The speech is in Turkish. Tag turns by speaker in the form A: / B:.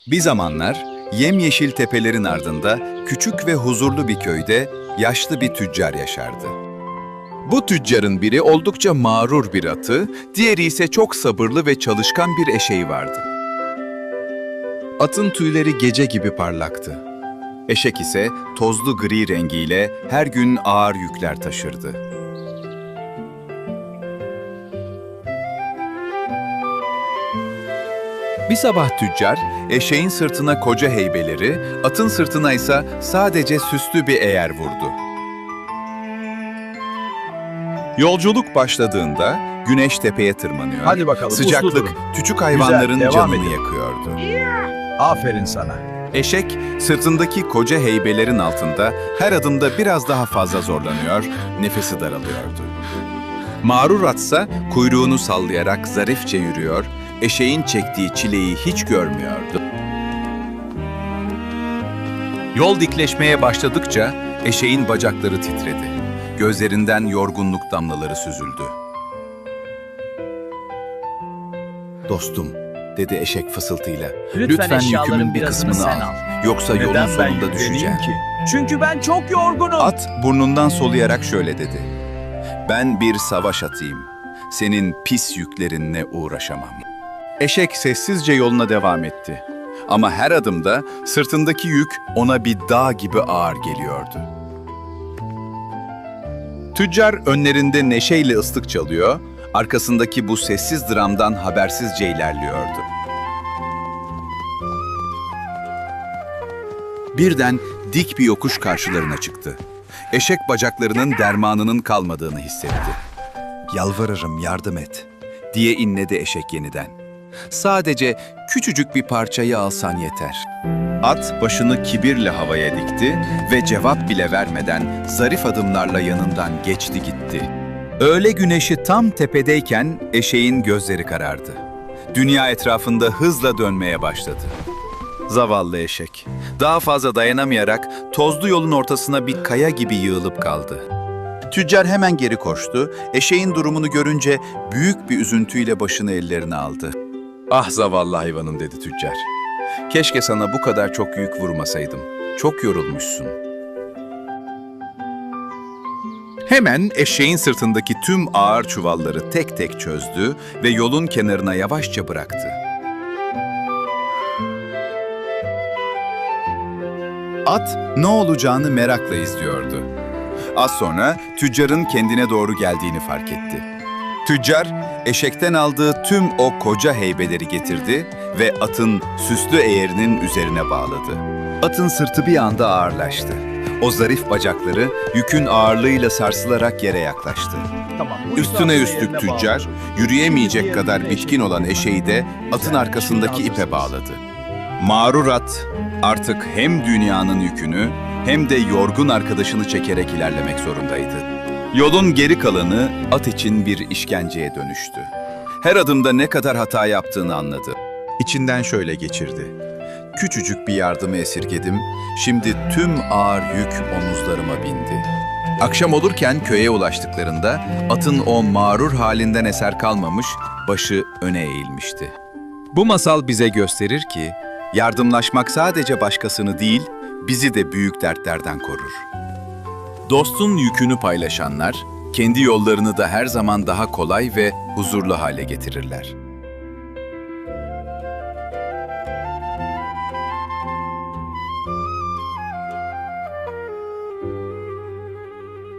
A: Bir zamanlar yemyeşil tepelerin ardında küçük ve huzurlu bir köyde yaşlı bir tüccar yaşardı. Bu tüccarın biri oldukça mağrur bir atı, diğeri ise çok sabırlı ve çalışkan bir eşeği vardı. Atın tüyleri gece gibi parlaktı. Eşek ise tozlu gri rengiyle her gün ağır yükler taşırdı. Bir sabah tüccar, eşeğin sırtına koca heybeleri, atın sırtına ise sadece süslü bir eğer vurdu. Yolculuk başladığında güneş tepeye tırmanıyor.
B: Hadi bakalım, uslu
A: Sıcaklık
B: durun.
A: küçük hayvanların
B: Güzel, devam
A: canını
B: edin.
A: yakıyordu.
B: Aferin sana.
A: Eşek, sırtındaki koca heybelerin altında her adımda biraz daha fazla zorlanıyor, nefesi daralıyordu. Mağrur atsa kuyruğunu sallayarak zarifçe yürüyor, eşeğin çektiği çileyi hiç görmüyordu. Yol dikleşmeye başladıkça eşeğin bacakları titredi. Gözlerinden yorgunluk damlaları süzüldü. "Dostum," dedi eşek fısıltıyla. "Lütfen
C: eşyaların
A: yükümün bir
C: birazını
A: kısmını
C: sen
A: al.
C: al."
A: Yoksa yolun
B: Neden ben
A: sonunda
B: yükleneyim
A: düşeceğim."
B: ki?
C: Çünkü ben çok yorgunum.
A: At burnundan soluyarak şöyle dedi. "Ben bir savaş atıyım. Senin pis yüklerinle uğraşamam." Eşek sessizce yoluna devam etti. Ama her adımda sırtındaki yük ona bir dağ gibi ağır geliyordu. Tüccar önlerinde neşeyle ıslık çalıyor, arkasındaki bu sessiz dramdan habersizce ilerliyordu. Birden dik bir yokuş karşılarına çıktı. Eşek bacaklarının dermanının kalmadığını hissetti. "Yalvarırım, yardım et," diye inledi eşek yeniden. "Sadece küçücük bir parçayı alsan yeter." At başını kibirle havaya dikti ve cevap bile vermeden zarif adımlarla yanından geçti gitti. Öğle güneşi tam tepedeyken eşeğin gözleri karardı. Dünya etrafında hızla dönmeye başladı. Zavallı eşek, daha fazla dayanamayarak tozlu yolun ortasına bir kaya gibi yığılıp kaldı. Tüccar hemen geri koştu, eşeğin durumunu görünce büyük bir üzüntüyle başını ellerine aldı. "Ah zavallı hayvanım," dedi tüccar. "Keşke sana bu kadar çok yük vurmasaydım. Çok yorulmuşsun." Hemen eşeğin sırtındaki tüm ağır çuvalları tek tek çözdü ve yolun kenarına yavaşça bıraktı. At ne olacağını merakla izliyordu. Az sonra tüccarın kendine doğru geldiğini fark etti. Tüccar, eşekten aldığı tüm o koca heybeleri getirdi ve atın süslü eğerinin üzerine bağladı. Atın sırtı bir anda ağırlaştı. O zarif bacakları yükün ağırlığıyla sarsılarak yere yaklaştı.
B: Tamam.
A: Üstüne üstlük tüccar, yürüyemeyecek kadar bitkin olan eşeği de atın arkasındaki ipe bağladı. Mağrur at artık hem dünyanın yükünü hem de yorgun arkadaşını çekerek ilerlemek zorundaydı. Yolun geri kalanı at için bir işkenceye dönüştü. Her adımda ne kadar hata yaptığını anladı. İçinden şöyle geçirdi: "Küçücük bir yardımı esirgedim, şimdi tüm ağır yük omuzlarıma bindi." Akşam olurken köye ulaştıklarında atın o mağrur halinden eser kalmamış, başı öne eğilmişti. Bu masal bize gösterir ki, yardımlaşmak sadece başkasını değil, bizi de büyük dertlerden korur. Dostun yükünü paylaşanlar, kendi yollarını da her zaman daha kolay ve huzurlu hale getirirler.